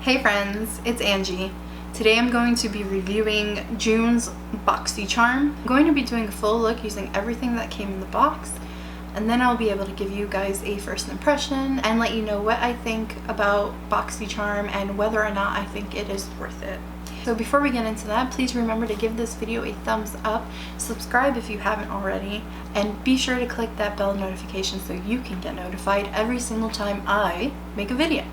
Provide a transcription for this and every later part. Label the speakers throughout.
Speaker 1: Hey friends, it's Angie. Today I'm going to be reviewing June's Boxycharm. I'm going to be doing a full look using everything that came in the box, and then I'll be able to give you guys a first impression and let you know what I think about Boxycharm and whether or not I think it is worth it. So before we get into that, please remember to give this video a thumbs up, subscribe if you haven't already, and be sure to click that bell notification so you can get notified every single time I make a video.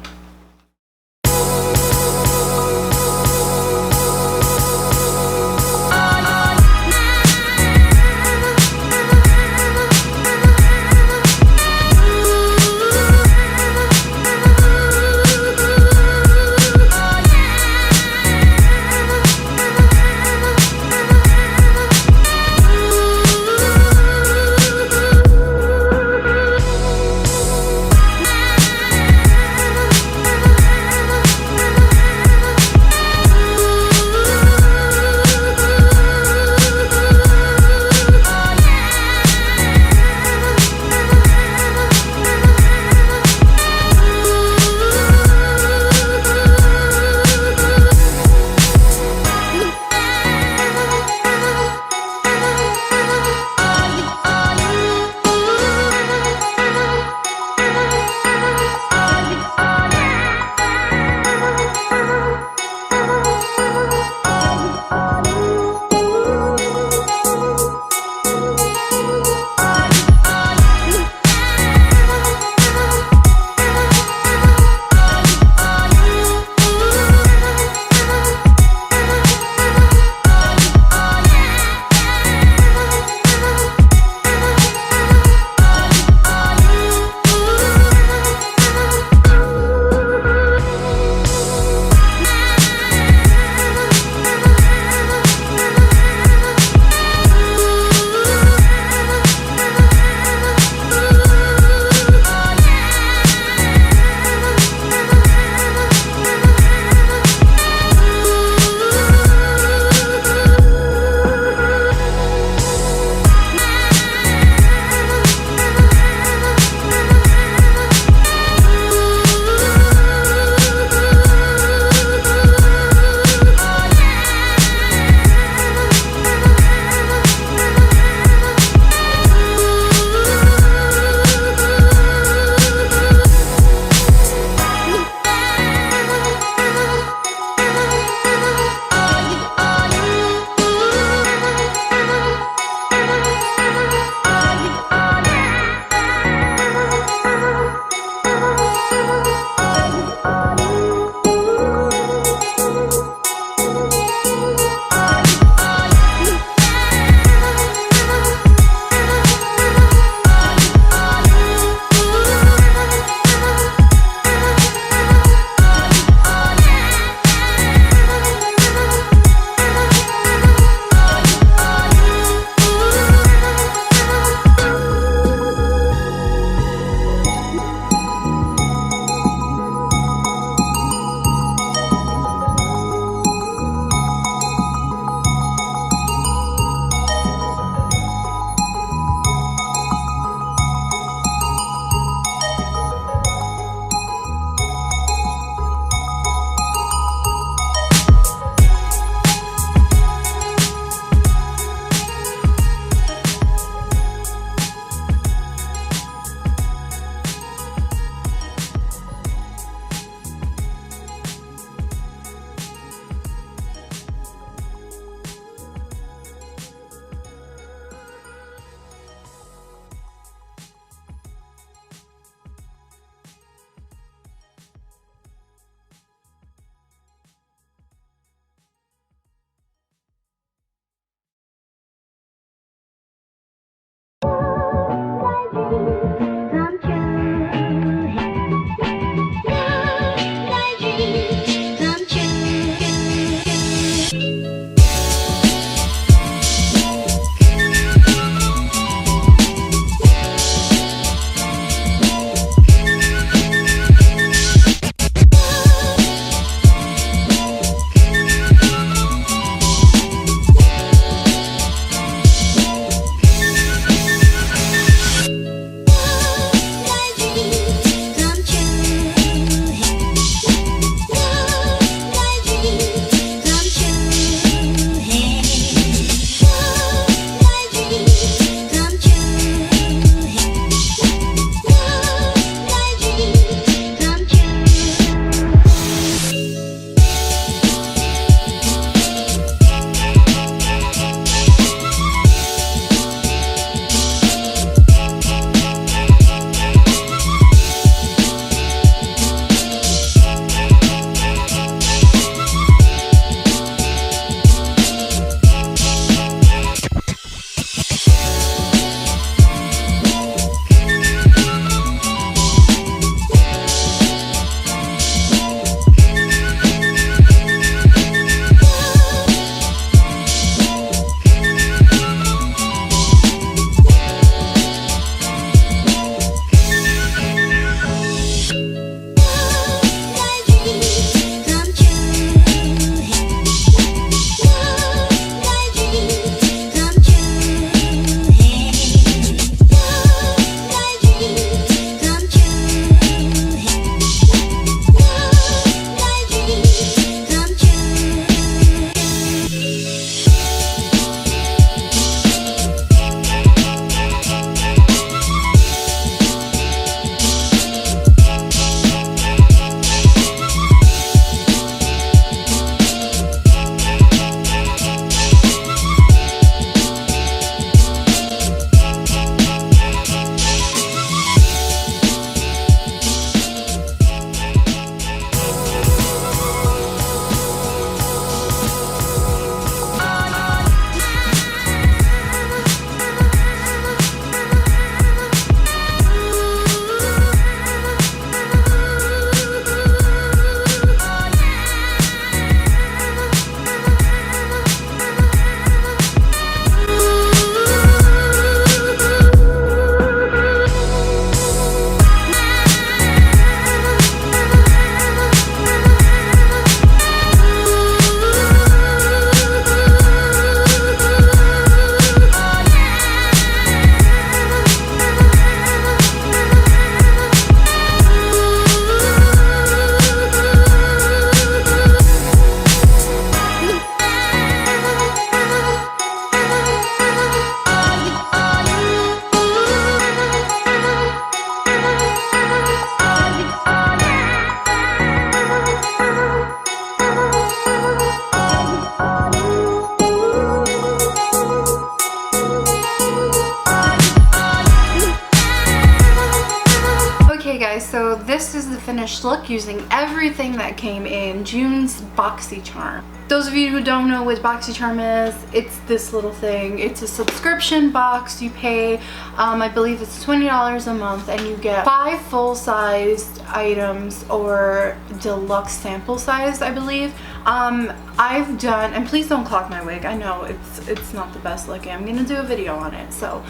Speaker 1: finished look using everything that came in June's Boxycharm. Those of you who don't know what Boxycharm is, it's this little thing. It's a subscription box. You pay, I believe it's $20 a month, and you get 5 full-sized items, or deluxe sample size, I believe. I've done, and please don't clog my wig. I know it's not the best looking. I'm gonna do a video on it, so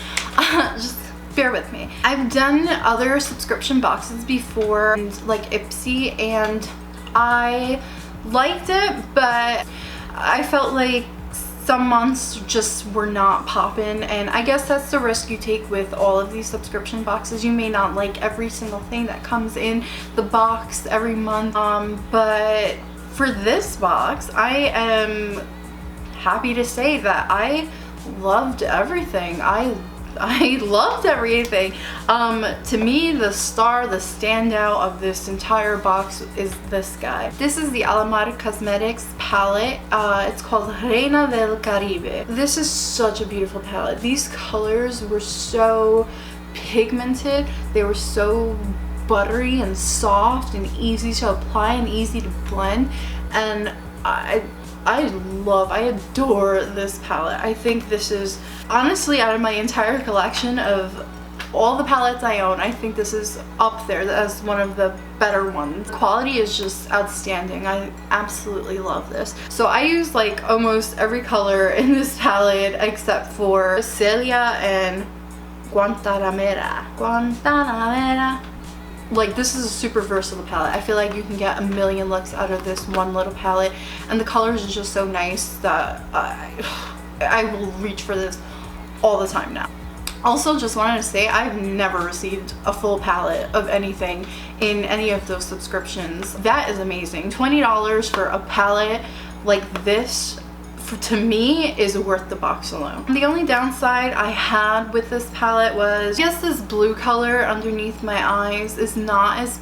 Speaker 1: just bear with me. I've done other subscription boxes before, like Ipsy, and I liked it, but I felt like some months just were not popping, and I guess that's the risk you take with all of these subscription boxes. You may not like every single thing that comes in the box every month, but for this box, I am happy to say that I loved everything. I loved everything. To me, the star, the standout of this entire box is this guy. This is the Alamar Cosmetics palette. It's called Reina del Caribe. This is such a beautiful palette. These colors were so pigmented. They were so buttery and soft and easy to apply and easy to blend, and I adore this palette. I think this is, honestly, out of my entire collection of all the palettes I own, I think this is up there as one of the better ones. Quality is just outstanding. I absolutely love this. So I use like almost every color in this palette except for Celia and Guantanamera. Like, this is a super versatile palette. I feel like you can get a million looks out of this one little palette, and the colors are just so nice that I will reach for this all the time now. Also, just wanted to say, I've never received a full palette of anything in any of those subscriptions. That is amazing. $20 for a palette like this, to me, is worth the box alone. The only downside I had with this palette was, yes, this blue color underneath my eyes is not as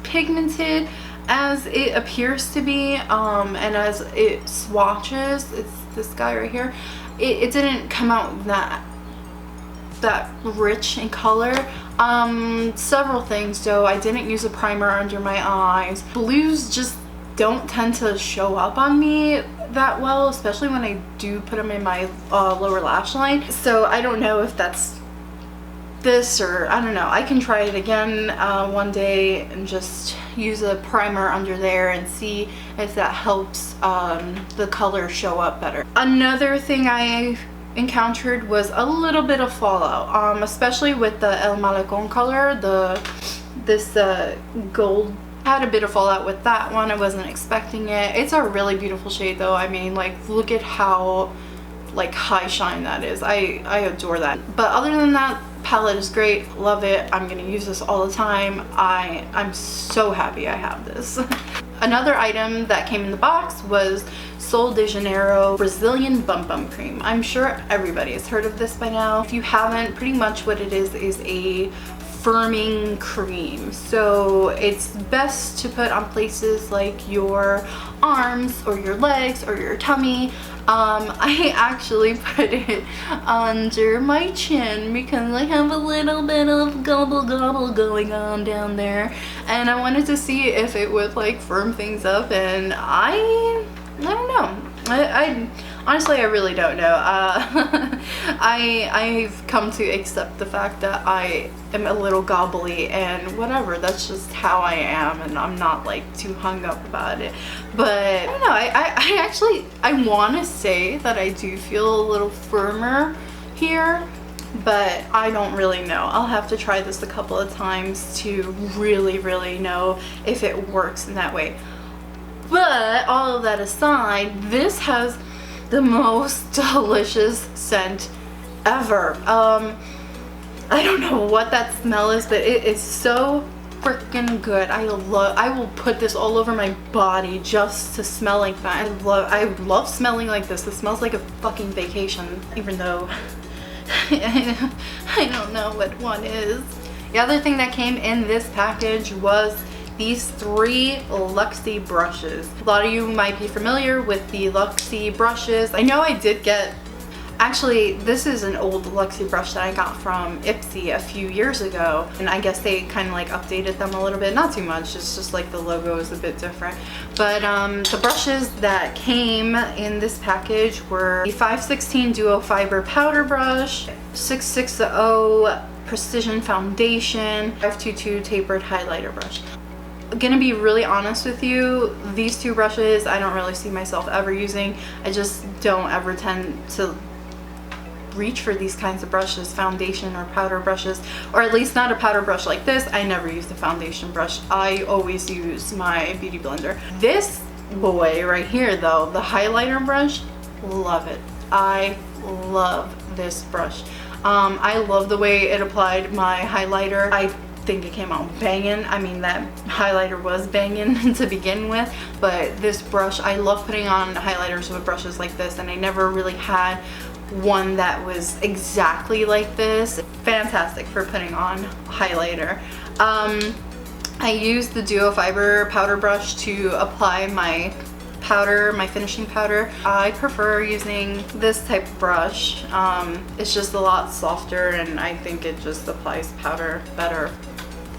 Speaker 1: pigmented as it appears to be, and as it swatches, it's this guy right here, it didn't come out that rich in color. Several things though. I didn't use a primer under my eyes. Blues just don't tend to show up on me that well, especially when I do put them in my lower lash line. So I don't know if that's this, or I don't know. I can try it again one day and just use a primer under there and see if that helps the color show up better. Another thing I encountered was a little bit of fallout, especially with the El Malecon color, this gold. I had a bit of fallout with that one. I wasn't expecting it. It's a really beautiful shade though. I mean, like, look at how like high shine that is. I adore that. But other than that, palette is great. Love it. I'm gonna use this all the time. I'm so happy I have this. Another item that came in the box was Sol de Janeiro Brazilian Bum Cream. I'm sure everybody has heard of this by now. If you haven't, pretty much what it is a firming cream. So it's best to put on places like your arms or your legs or your tummy. I actually put it under my chin because I have a little bit of gobble going on down there, and I wanted to see if it would like firm things up, and I don't know. I honestly, I really don't know. I've come to accept the fact that I am a little gobbly, and whatever, that's just how I am, and I'm not like too hung up about it. But I don't know, I want to say that I do feel a little firmer here, but I don't really know. I'll have to try this a couple of times to really know if it works in that way. But all of that aside, this has the most delicious scent ever. I don't know what that smell is, but it is so freaking good. I will put this all over my body just to smell like that. I love smelling like this. It smells like a fucking vacation, even though I don't know what one is. The other thing that came in this package was these 3 Luxie brushes. A lot of you might be familiar with the Luxie brushes. I know I did get Actually, this is an old Luxie brush that I got from Ipsy a few years ago, and I guess they kind of like updated them a little bit, not too much, it's just like the logo is a bit different. But the brushes that came in this package were the 516 Duo Fiber Powder Brush, 660 Precision Foundation, 522 Tapered Highlighter Brush. Gonna be really honest with you, these two brushes I don't really see myself ever using. I just don't ever tend to reach for these kinds of brushes, foundation or powder brushes, or at least not a powder brush like this. I never use the foundation brush. I always use my beauty blender. This boy right here though, the highlighter brush, love it. I love this brush. I love the way it applied my highlighter. I think it came out banging. I mean, that highlighter was banging to begin with, but this brush, I love putting on highlighters with brushes like this, and I never really had one that was exactly like this. Fantastic for putting on highlighter. I used the Duo Fiber powder brush to apply my powder, my finishing powder. I prefer using this type of brush. It's just a lot softer, and I think it just applies powder better.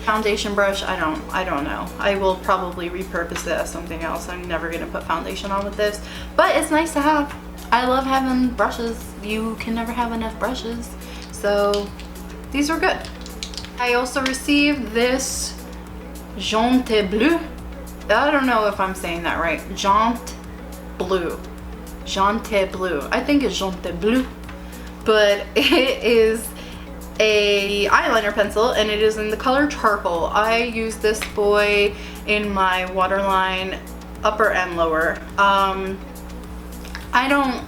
Speaker 1: Foundation brush, I don't know. I will probably repurpose it as something else. I'm never gonna put foundation on with this, but it's nice to have. I love having brushes. You can never have enough brushes, so these are good. I also received this JONTEBLU. I don't know if I'm saying that right. JONTEBLU. JONTEBLU. I think it's JONTEBLU, but it is a eyeliner pencil, and it is in the color charcoal. I use this boy in my waterline, upper and lower. I don't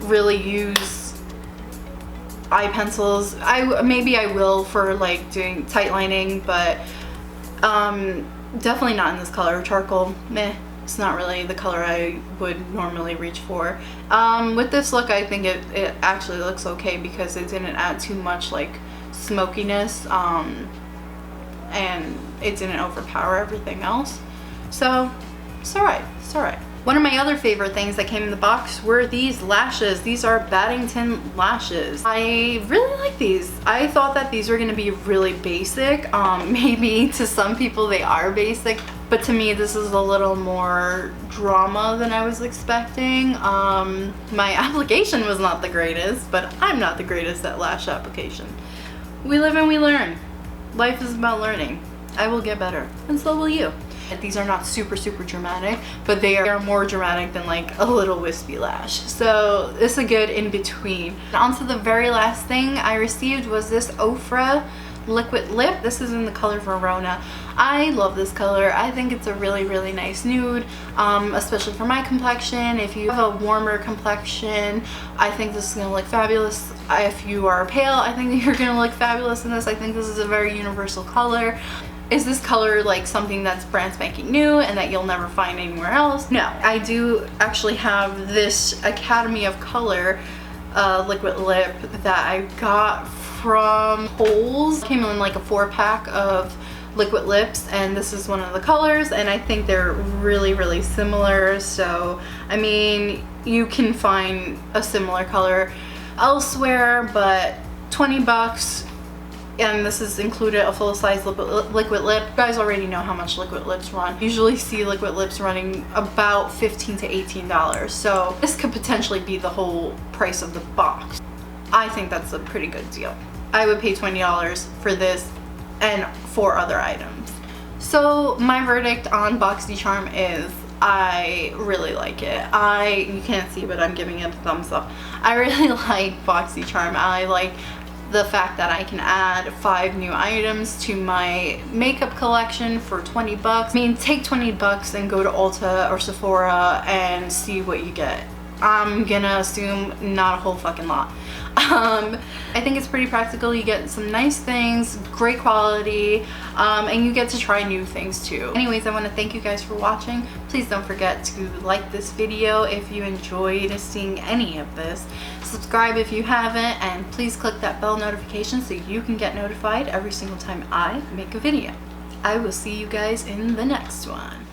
Speaker 1: really use eye pencils. Maybe I will for like doing tight lining, but definitely not in this color. Charcoal, meh. It's not really the color I would normally reach for. With this look, I think it actually looks okay because it didn't add too much like smokiness, and it didn't overpower everything else. So it's alright, it's alright. One of my other favorite things that came in the box were these lashes. These are Battington lashes. I really like these. I thought that these were going to be really basic. Maybe to some people they are basic, but to me this is a little more drama than I was expecting. My application was not the greatest, but I'm not the greatest at lash application. We live and we learn. Life is about learning. I will get better, and so will you. These are not super dramatic, but they are more dramatic than like a little wispy lash. So it's a good in between. On to the very last thing I received was this Ofra liquid lip. This is in the color Verona. I love this color. I think it's a really nice nude, especially for my complexion. If you have a warmer complexion, I think this is gonna look fabulous. If you are pale, I think you're gonna look fabulous in this. I think this is a very universal color. Is this color like something that's brand spanking new and that you'll never find anywhere else? No. I do actually have this Academy of Color liquid lip that I got from Kohl's. Came in like a 4-pack of liquid lips, and this is one of the colors, and I think they're really similar. So I mean, you can find a similar color elsewhere, but 20 bucks. And this is included a full-size liquid lip. You guys already know how much liquid lips run. Usually see liquid lips running about $15 to $18. So this could potentially be the whole price of the box. I think that's a pretty good deal. I would pay $20 for this and 4 other items. So my verdict on Boxycharm is I really like it. You can't see, but I'm giving it a thumbs up. I really like Boxycharm. I like the fact that I can add 5 new items to my makeup collection for 20 bucks. I mean, take 20 bucks and go to Ulta or Sephora and see what you get. I'm gonna assume not a whole fucking lot. I think it's pretty practical. You get some nice things, great quality, and you get to try new things too. Anyways, I want to thank you guys for watching. Please don't forget to like this video if you enjoyed seeing any of this. Subscribe if you haven't, and please click that bell notification so you can get notified every single time I make a video. I will see you guys in the next one.